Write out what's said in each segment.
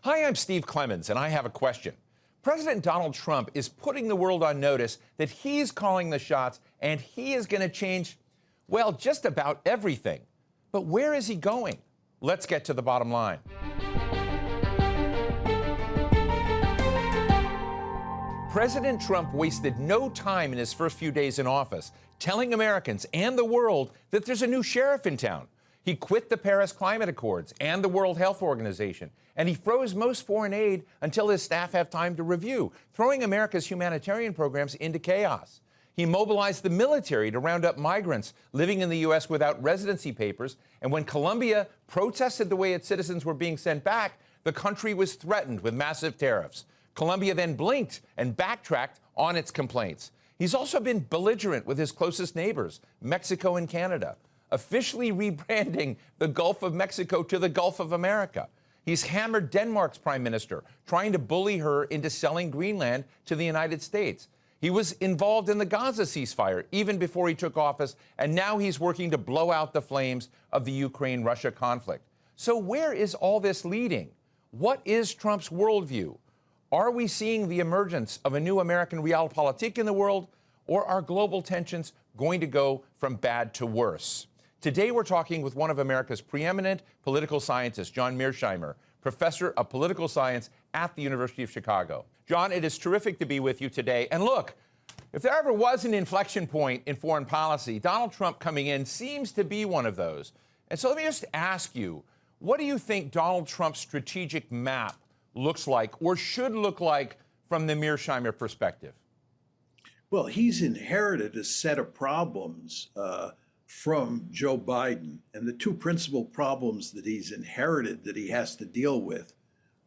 Hi, I'm Steve Clemons, and I have a question. President Donald Trump is putting the world on notice that he's calling the shots and he is going to change, well, just about everything. But where is he going? Let's get to the bottom line. President Trump wasted no time in his first few days in office telling Americans and the world that there's a new sheriff in town. He quit the Paris Climate Accords and the World Health Organization, and he froze most foreign aid until his staff have time to review, throwing America's humanitarian programs into chaos. He mobilized the military to round up migrants living in the U.S. without residency papers, and when Colombia protested the way its citizens were being sent back, the country was threatened with massive tariffs. Colombia then blinked and backtracked on its complaints. He's also been belligerent with his closest neighbors, Mexico and Canada, officially rebranding the Gulf of Mexico to the Gulf of America. He's hammered Denmark's prime minister, trying to bully her into selling Greenland to the United States. He was involved in the Gaza ceasefire even before he took office, and now he's working to blow out the flames of the Ukraine-Russia conflict. So where is all this leading? What is Trump's worldview? Are we seeing the emergence of a new American realpolitik in the world, or are global tensions going to go from bad to worse? Today, we're talking with one of America's preeminent political scientists, John Mearsheimer, professor of political science at the University of Chicago. John, it is terrific to be with you today. And look, if there ever was an inflection point in foreign policy, Donald Trump coming in seems to be one of those. And so let me just ask you, what do you think Donald Trump's strategic map looks like or should look like from the Mearsheimer perspective? Well, he's inherited a set of problems from Joe Biden. And the two principal problems that he's inherited that he has to deal with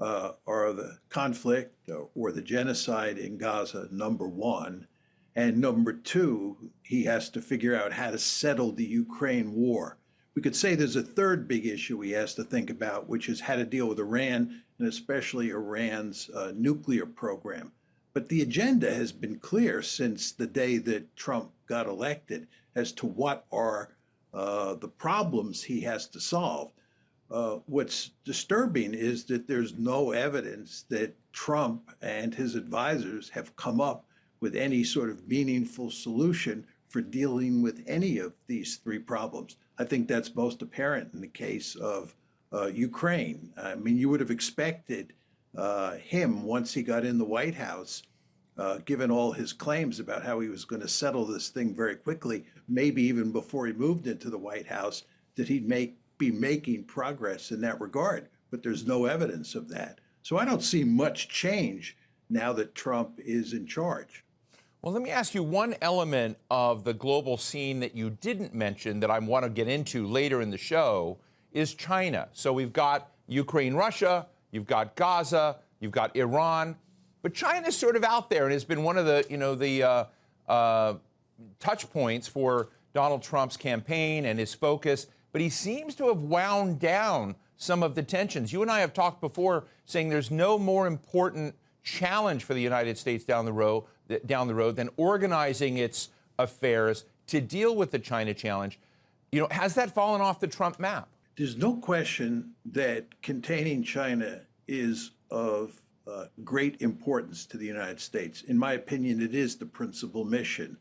are the conflict or the genocide in Gaza, number one. And number two, he has to figure out how to settle the Ukraine war. We could say there's a third big issue he has to think about, which is how to deal with Iran, and especially Iran's nuclear program. But the agenda has been clear since the day that Trump got elected as to what are the problems he has to solve. What's disturbing is that there's no evidence that Trump and his advisors have come up with any sort of meaningful solution for dealing with any of these three problems. I think that's most apparent in the case of Ukraine. I mean, you would have expected him, once he got in the White House, given all his claims about how he was going to settle this thing very quickly, maybe even before he moved into the White House, that he'd be making progress in that regard. But there's no evidence of that. So I don't see much change now that Trump is in charge. Well, let me ask you one element of the global scene that you didn't mention that I want to get into later in the show is China. So we've got Ukraine, Russia, you've got Gaza, you've got Iran. But China's sort of out there and has been one of the, touch points for Donald Trump's campaign and his focus. But he seems to have wound down some of the tensions. You and I have talked before saying there's no more important challenge for the United States down the road than organizing its affairs to deal with the China challenge. You know, has that fallen off the Trump map? There's no question that containing China is of great importance to the United States. In my opinion, it is the principal mission.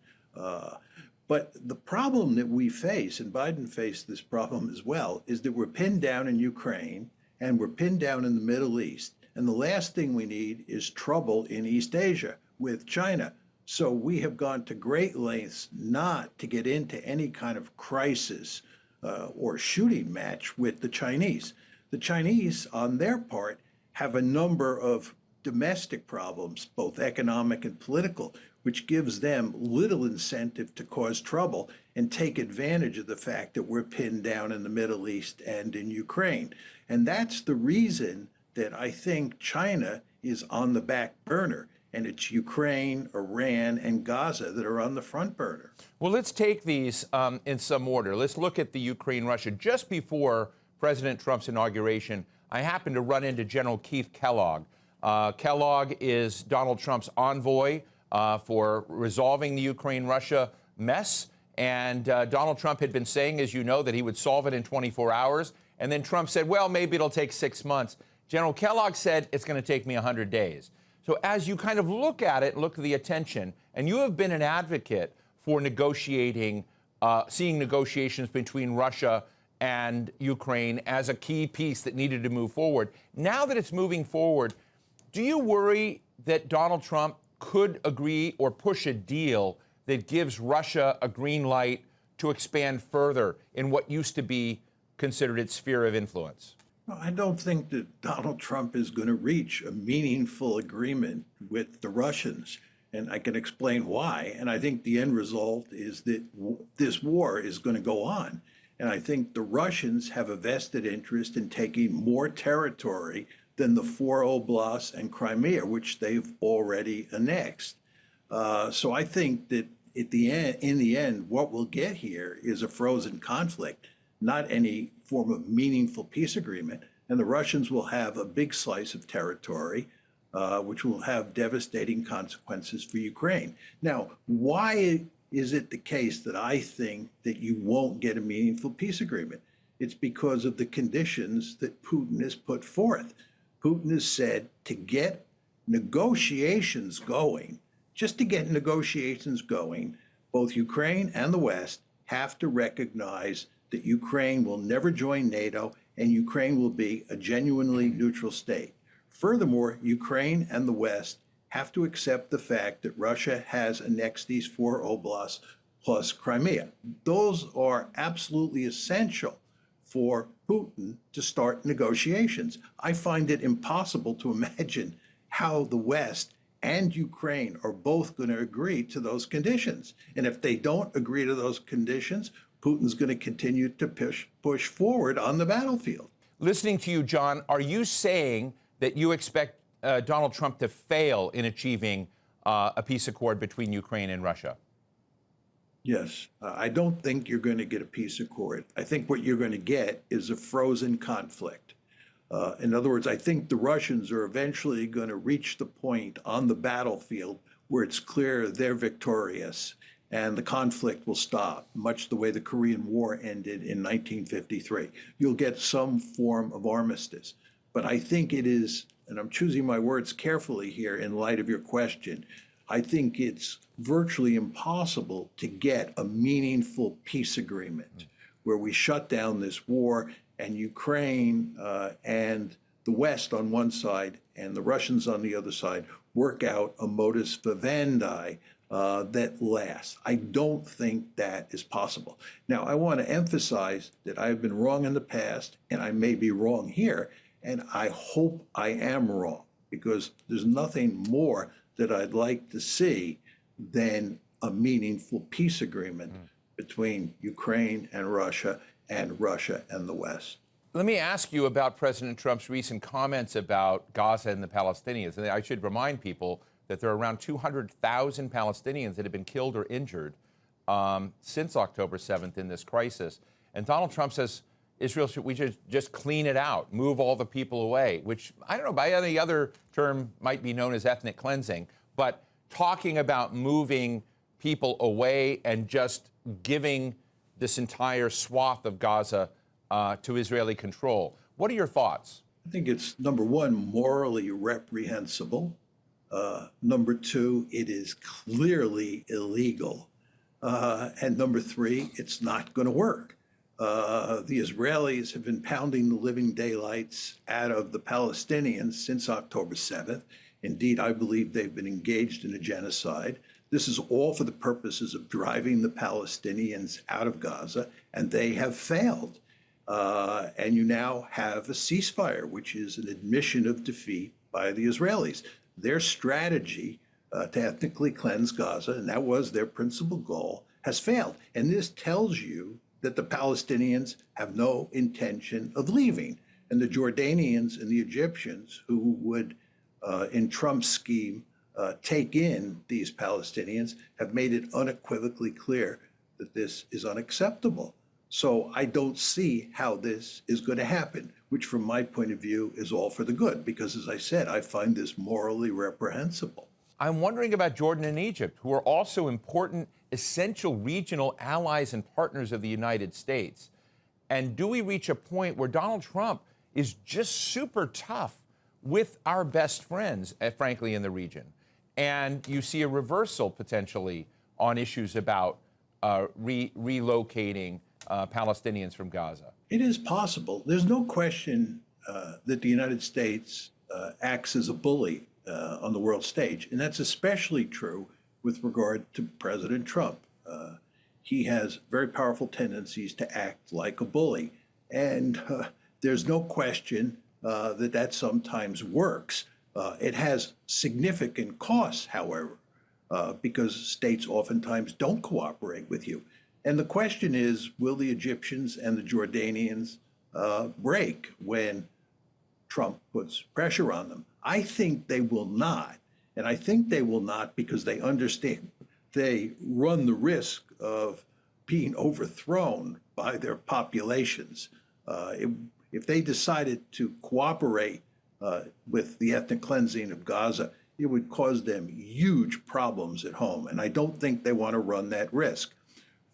But the problem that we face, and Biden faced this problem as well, is that we're pinned down in Ukraine and we're pinned down in the Middle East. And the last thing we need is trouble in East Asia with China. So we have gone to great lengths not to get into any kind of crisis or shooting match with the Chinese. The Chinese, on their part, have a number of domestic problems, both economic and political, which gives them little incentive to cause trouble and take advantage of the fact that we're pinned down in the Middle East and in Ukraine. And that's the reason that I think China is on the back burner. And it's Ukraine, Iran, and Gaza that are on the front burner. Well, let's take these in some order. Let's look at the Ukraine-Russia. Just before President Trump's inauguration, I happened to run into General Keith Kellogg. Kellogg is Donald Trump's envoy for resolving the Ukraine-Russia mess. And Donald Trump had been saying, as you know, that he would solve it in 24 hours. And then Trump said, well, maybe it'll take 6 months. General Kellogg said it's going to take me 100 days. So as you kind of look at it, look at the attention, and you have been an advocate for negotiating, seeing negotiations between Russia and Ukraine as a key piece that needed to move forward. Now that it's moving forward, do you worry that Donald Trump could agree or push a deal that gives Russia a green light to expand further in what used to be considered its sphere of influence? I don't think that Donald Trump is going to reach a meaningful agreement with the Russians, and I can explain why. And I think the end result is that this war is going to go on. And I think the Russians have a vested interest in taking more territory than the four oblasts and Crimea, which they've already annexed. So I think that in the end, what we'll get here is a frozen conflict, not any form of meaningful peace agreement. And the Russians will have a big slice of territory, which will have devastating consequences for Ukraine. Now, why is it the case that I think that you won't get a meaningful peace agreement? It's because of the conditions that Putin has put forth. Putin has said to get negotiations going, just to get negotiations going, both Ukraine and the West have to recognize that Ukraine will never join NATO and Ukraine will be a genuinely neutral state. Furthermore, Ukraine and the West have to accept the fact that Russia has annexed these four oblasts plus Crimea. Those are absolutely essential for Putin to start negotiations. I find it impossible to imagine how the West and Ukraine are both going to agree to those conditions. And if they don't agree to those conditions, Putin's going to continue to push forward on the battlefield. Listening to you, John, are you saying that you expect Donald Trump to fail in achieving a peace accord between Ukraine and Russia? Yes. I don't think you're going to get a peace accord. I think what you're going to get is a frozen conflict. In other words, I think the Russians are eventually going to reach the point on the battlefield where it's clear they're victorious and the conflict will stop, much the way the Korean War ended in 1953. You'll get some form of armistice. But I think it is, and I'm choosing my words carefully here in light of your question, I think it's virtually impossible to get a meaningful peace agreement where we shut down this war and Ukraine and the West on one side and the Russians on the other side work out a modus vivendi that lasts. I don't think that is possible. Now, I want to emphasize that I've been wrong in the past, and I may be wrong here, and I hope I am wrong, because there's nothing more that I'd like to see than a meaningful peace agreement between Ukraine and Russia and the West. Let me ask you about President Trump's recent comments about Gaza and the Palestinians. And I should remind people that there are around 200,000 Palestinians that have been killed or injured since October 7th in this crisis. And Donald Trump says, Israel, should we just clean it out, move all the people away, which, I don't know, by any other term might be known as ethnic cleansing. But talking about moving people away and just giving this entire swath of Gaza to Israeli control. What are your thoughts? I think it's, number one, morally reprehensible. Number two, it is clearly illegal. And number three, it's not going to work. The Israelis have been pounding the living daylights out of the Palestinians since October 7th. Indeed, I believe they've been engaged in a genocide. This is all for the purposes of driving the Palestinians out of Gaza, and they have failed. And you now have a ceasefire, which is an admission of defeat by the Israelis. Their strategy to ethnically cleanse Gaza, and that was their principal goal, has failed. And this tells you that the Palestinians have no intention of leaving. And the Jordanians and the Egyptians, who would, in Trump's scheme, take in these Palestinians, have made it unequivocally clear that this is unacceptable. So I don't see how this is going to happen, which from my point of view is all for the good, because as I said, I find this morally reprehensible. I'm wondering about Jordan and Egypt, who are also important, essential regional allies and partners of the United States. And do we reach a point where Donald Trump is just super tough with our best friends, frankly, in the region. And you see a reversal potentially on issues about relocating Palestinians from Gaza. It is possible. There's no question that the United States acts as a bully on the world stage. And that's especially true with regard to President Trump. He has very powerful tendencies to act like a bully. And there's no question that sometimes works. It has significant costs, however, because states oftentimes don't cooperate with you. And the question is, will the Egyptians and the Jordanians break when Trump puts pressure on them? I think they will not. And I think they will not because they understand they run the risk of being overthrown by their populations. If they decided to cooperate with the ethnic cleansing of Gaza, it would cause them huge problems at home. And I don't think they want to run that risk.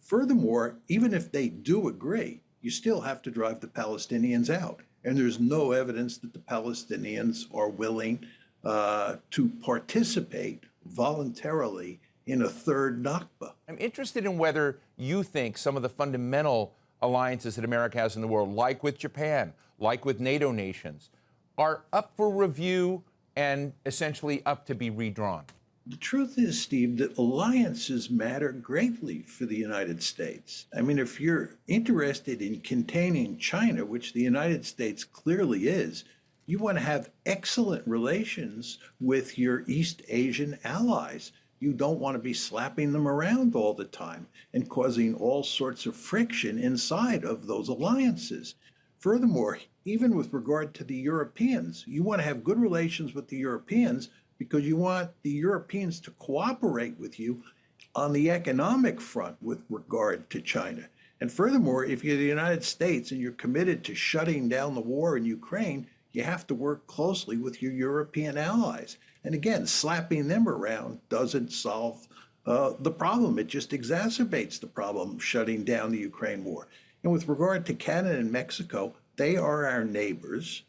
Furthermore, even if they do agree, you still have to drive the Palestinians out. And there's no evidence that the Palestinians are willing to participate voluntarily in a third Nakba. I'm interested in whether you think some of the fundamental alliances that America has in the world, like with Japan, like with NATO nations, are up for review and essentially up to be redrawn. The truth is, Steve, that alliances matter greatly for the United States. I mean, if you're interested in containing China, which the United States clearly is, you want to have excellent relations with your East Asian allies. You don't want to be slapping them around all the time and causing all sorts of friction inside of those alliances. Furthermore, even with regard to the Europeans, you want to have good relations with the Europeans because you want the Europeans to cooperate with you on the economic front with regard to China. And furthermore, if you're the United States and you're committed to shutting down the war in Ukraine, you have to work closely with your European allies. And again, slapping them around doesn't solve the problem. It just exacerbates the problem of shutting down the Ukraine war. And with regard to Canada and Mexico, they are our neighbors.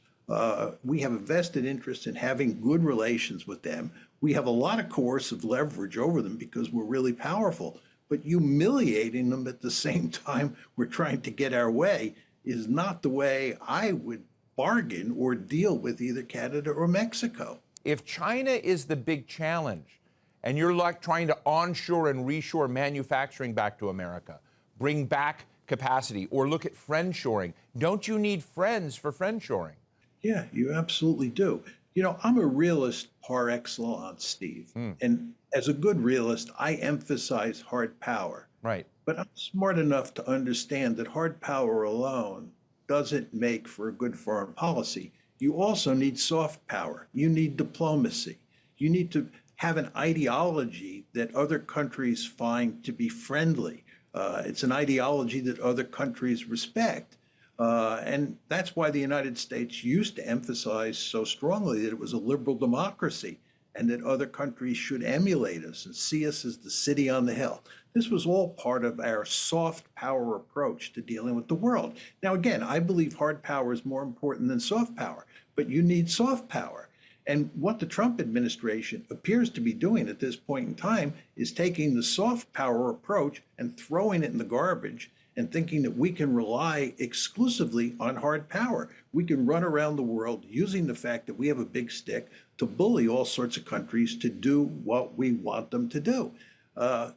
We have a vested interest in having good relations with them. We have a lot of coercive leverage over them because we're really powerful. But humiliating them at the same time we're trying to get our way is not the way I would bargain or deal with either Canada or Mexico. If China is the big challenge and you're like trying to onshore and reshore manufacturing back to America, bring back capacity, or look at friendshoring, don't you need friends for friendshoring? Yeah, you absolutely do. You know, I'm a realist par excellence, Steve. And as a good realist, I emphasize hard power. Right. But I'm smart enough to understand that hard power alone doesn't make for a good foreign policy. You also need soft power. You need diplomacy. You need to have an ideology that other countries find to be friendly. It's an ideology that other countries respect. And that's why the United States used to emphasize so strongly that it was a liberal democracy and that other countries should emulate us and see us as the city on the hill. This was all part of our soft power approach to dealing with the world. Now, again, I believe hard power is more important than soft power, but you need soft power. And what the Trump administration appears to be doing at this point in time is taking the soft power approach and throwing it in the garbage and thinking that we can rely exclusively on hard power. We can run around the world using the fact that we have a big stick to bully all sorts of countries to do what we want them to do.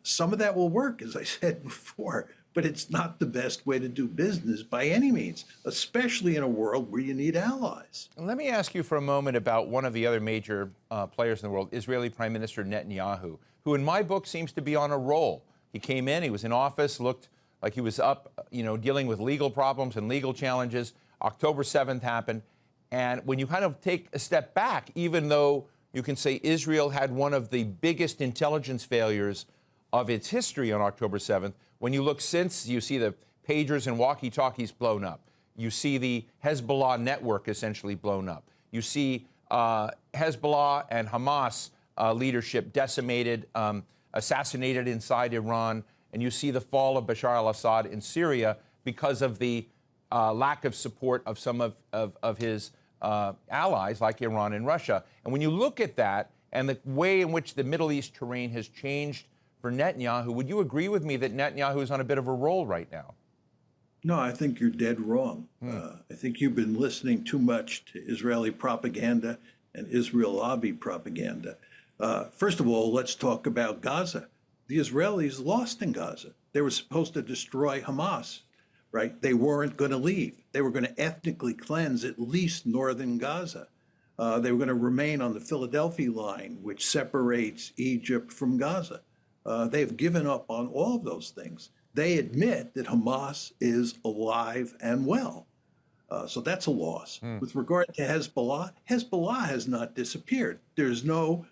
Some of that will work, as I said before, but it's not the best way to do business by any means, especially in a world where you need allies. Let me ask you for a moment about one of the other major players in the world, Israeli Prime Minister Netanyahu, who in my book seems to be on a roll. He came in, he was in office, looked like he was up, dealing with legal problems and legal challenges. October 7th happened. And when you kind of take a step back, even though you can say Israel had one of the biggest intelligence failures of its history on October 7th, when you look since, you see the pagers and walkie-talkies blown up. You see the Hezbollah network essentially blown up. You see Hezbollah and Hamas leadership decimated, assassinated inside Iran. And you see the fall of Bashar al-Assad in Syria because of the lack of support of some of his allies like Iran and Russia. And when you look at that and the way in which the Middle East terrain has changed for Netanyahu, would you agree with me that Netanyahu is on a bit of a roll right now? No, I think you're dead wrong. I think you've been listening too much to Israeli propaganda and Israel lobby propaganda. First of all, let's talk about Gaza. The Israelis lost in Gaza. They were supposed to destroy Hamas, right? They weren't going to leave. They were going to ethnically cleanse at least northern Gaza. They were going to remain on the Philadelphia line, which separates Egypt from Gaza. They've given up on all of those things. They admit that Hamas is alive and well. So that's a loss. With regard to Hezbollah, Hezbollah has not disappeared. There's no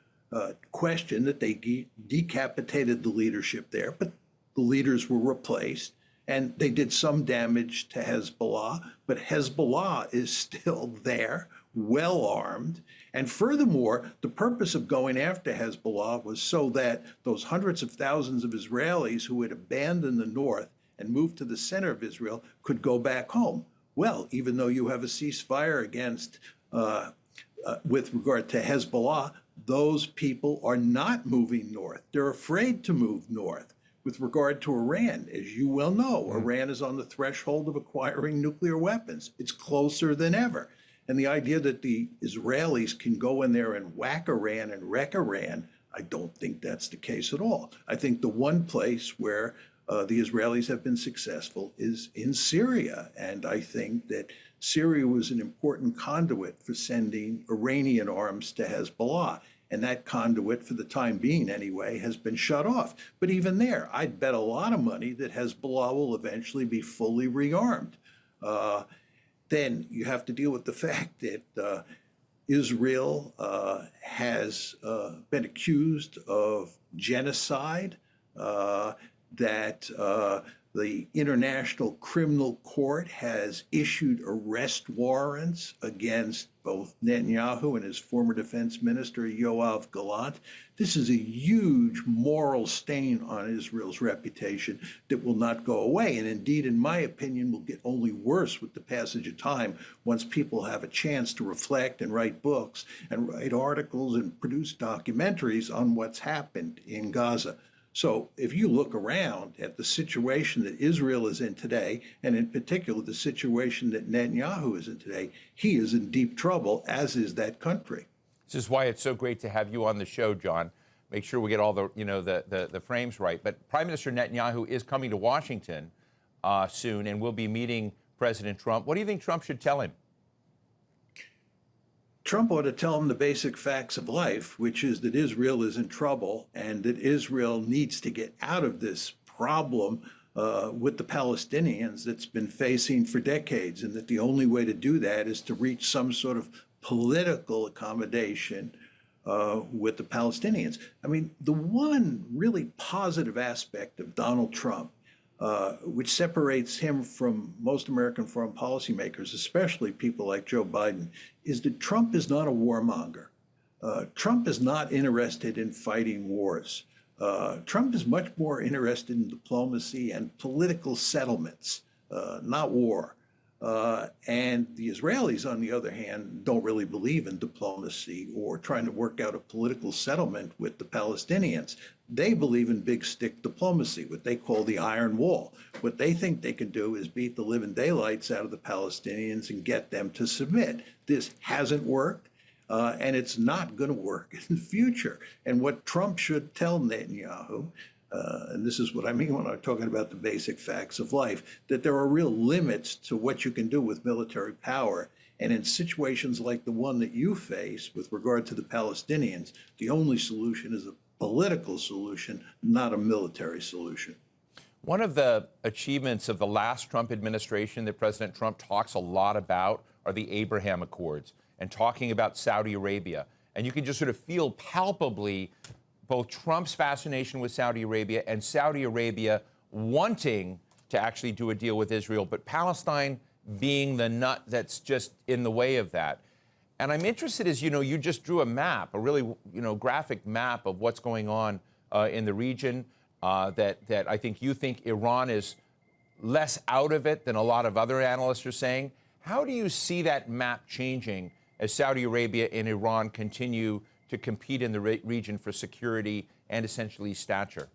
question that they decapitated the leadership there, but the leaders were replaced and they did some damage to Hezbollah, but Hezbollah is still there, well armed. And furthermore, the purpose of going after Hezbollah was so that those hundreds of thousands of Israelis who had abandoned the north and moved to the center of Israel could go back home. Well, even though you have a ceasefire against, with regard to Hezbollah, those people are not moving north. They're afraid to move north. With regard to Iran, as you well know, Iran is on the threshold of acquiring nuclear weapons. It's closer than ever. And the idea that the Israelis can go in there and whack Iran and wreck Iran, I don't think that's the case at all. I think the one place where the Israelis have been successful is in Syria. And I think that Syria was an important conduit for sending Iranian arms to Hezbollah. And that conduit, for the time being anyway, has been shut off. But even there, I'd bet a lot of money that Hezbollah will eventually be fully rearmed. Then you have to deal with the fact that Israel has been accused of genocide, that the International Criminal Court has issued arrest warrants against both Netanyahu and his former defense minister, Yoav Gallant. This is a huge moral stain on Israel's reputation that will not go away. And indeed, in my opinion, will get only worse with the passage of time once people have a chance to reflect and write books and write articles and produce documentaries on what's happened in Gaza. So if you look around at the situation that Israel is in today, and in particular the situation that Netanyahu is in today, he is in deep trouble, as is that country. This is why it's so great to have you on the show, John. Make sure we get all the, the frames right. But Prime Minister Netanyahu is coming to Washington soon and will be meeting President Trump. What do you think Trump should tell him? Trump ought to tell him the basic facts of life, which is that Israel is in trouble and that Israel needs to get out of this problem with the Palestinians that's been facing for decades, and that the only way to do that is to reach some sort of political accommodation with the Palestinians. I mean, the one really positive aspect of Donald Trump, which separates him from most American foreign policymakers, especially people like Joe Biden, is that Trump is not a warmonger. Trump is not interested in fighting wars. Trump is much more interested in diplomacy and political settlements, not war. And the Israelis, on the other hand, don't really believe in diplomacy or trying to work out a political settlement with the Palestinians. They believe in big stick diplomacy, what they call the iron wall. What they think they can do is beat the living daylights out of the Palestinians and get them to submit. This hasn't worked, and it's not going to work in the future. And what Trump should tell Netanyahu, and this is what I mean when I'm talking about the basic facts of life, that there are real limits to what you can do with military power. And in situations like the one that you face with regard to the Palestinians, the only solution is a political solution, not a military solution. One of the achievements of the last Trump administration that President Trump talks a lot about are the Abraham Accords and talking about Saudi Arabia. And you can just sort of feel palpably both Trump's fascination with Saudi Arabia and Saudi Arabia wanting to actually do a deal with Israel, but Palestine being the nut that's just in the way of that. And I'm interested, as you just drew a map, a really graphic map of what's going on in the region, that I think you think Iran is less out of it than a lot of other analysts are saying. How do you see that map changing as Saudi Arabia and Iran continue to compete in the region for security and essentially stature?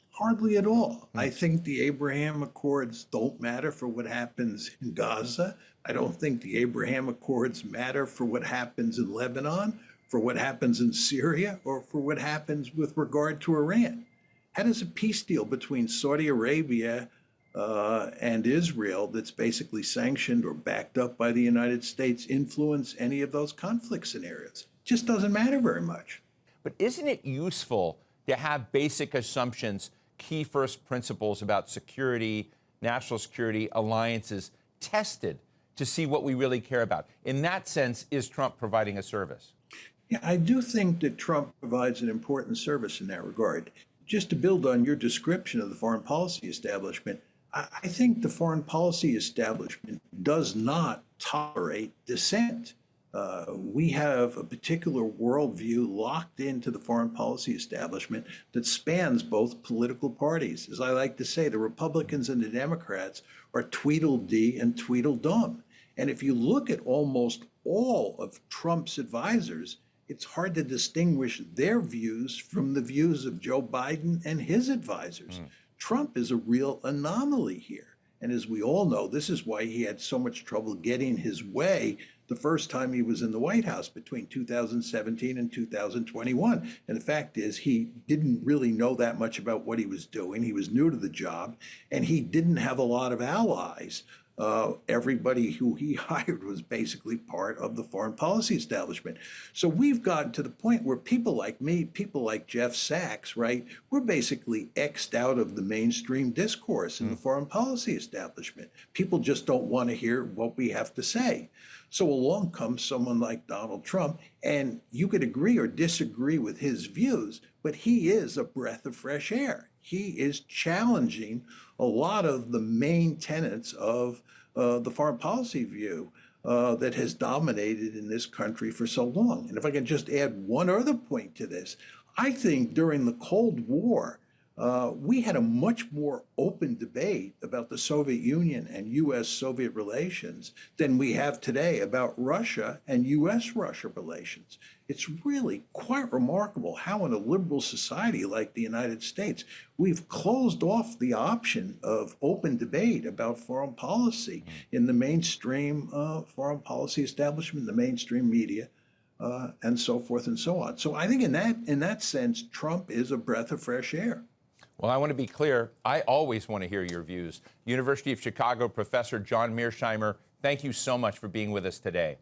Hardly at all. I think the Abraham Accords don't matter for what happens in Gaza. I don't think the Abraham Accords matter for what happens in Lebanon, for what happens in Syria, or for what happens with regard to Iran. How does a peace deal between Saudi Arabia and Israel that's basically sanctioned or backed up by the United States influence any of those conflict scenarios? Just doesn't matter very much. But isn't it useful to have basic assumptions, key first principles about security, national security, alliances tested to see what we really care about? In that sense, is Trump providing a service? Yeah, I do think that Trump provides an important service in that regard. Just to build on your description of the foreign policy establishment, I think the foreign policy establishment does not tolerate dissent. We have a particular worldview locked into the foreign policy establishment that spans both political parties. As I like to say, the Republicans and the Democrats are Tweedledee and Tweedledum. And if you look at almost all of Trump's advisors, it's hard to distinguish their views from the views of Joe Biden and his advisors. Trump is a real anomaly here. And as we all know, this is why he had so much trouble getting his way the first time he was in the White House between 2017 and 2021. And the fact is, he didn't really know that much about what he was doing. He was new to the job, and he didn't have a lot of allies. Everybody who he hired was basically part of the foreign policy establishment. So we've gotten to the point where people like me, people like Jeff Sachs, right, we're basically X'd out of the mainstream discourse in the foreign policy establishment. People just don't want to hear what we have to say. So along comes someone like Donald Trump, and you could agree or disagree with his views, but he is a breath of fresh air. He is challenging a lot of the main tenets of the foreign policy view that has dominated in this country for so long. And if I can just add one other point to this, I think during the Cold War, we had a much more open debate about the Soviet Union and U.S.-Soviet relations than we have today about Russia and U.S.-Russia relations. It's really quite remarkable how in a liberal society like the United States, we've closed off the option of open debate about foreign policy in the mainstream foreign policy establishment, the mainstream media, and so forth and so on. So I think in that sense, Trump is a breath of fresh air. Well, I want to be clear. I always want to hear your views. University of Chicago professor John Mearsheimer, thank you so much for being with us today.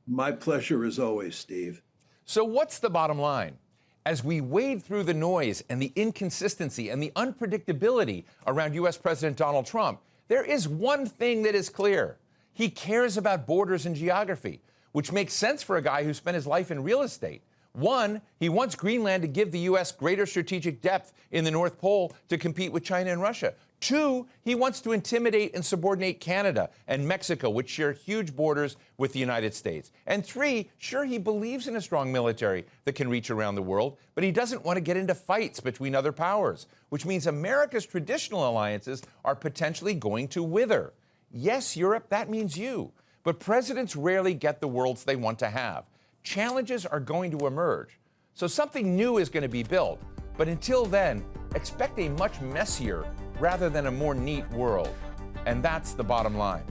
My pleasure as always, Steve. So what's the bottom line? As we wade through the noise and the inconsistency and the unpredictability around U.S. President Donald Trump, there is one thing that is clear. He cares about borders and geography, which makes sense for a guy who spent his life in real estate. One, he wants Greenland to give the U.S. greater strategic depth in the North Pole to compete with China and Russia. Two, he wants to intimidate and subordinate Canada and Mexico, which share huge borders with the United States. And three, sure, he believes in a strong military that can reach around the world, but he doesn't want to get into fights between other powers, which means America's traditional alliances are potentially going to wither. Yes, Europe, that means you. But presidents rarely get the worlds they want to have. Challenges are going to emerge. So something new is going to be built. But until then, expect a much messier rather than a more neat world. And that's the bottom line.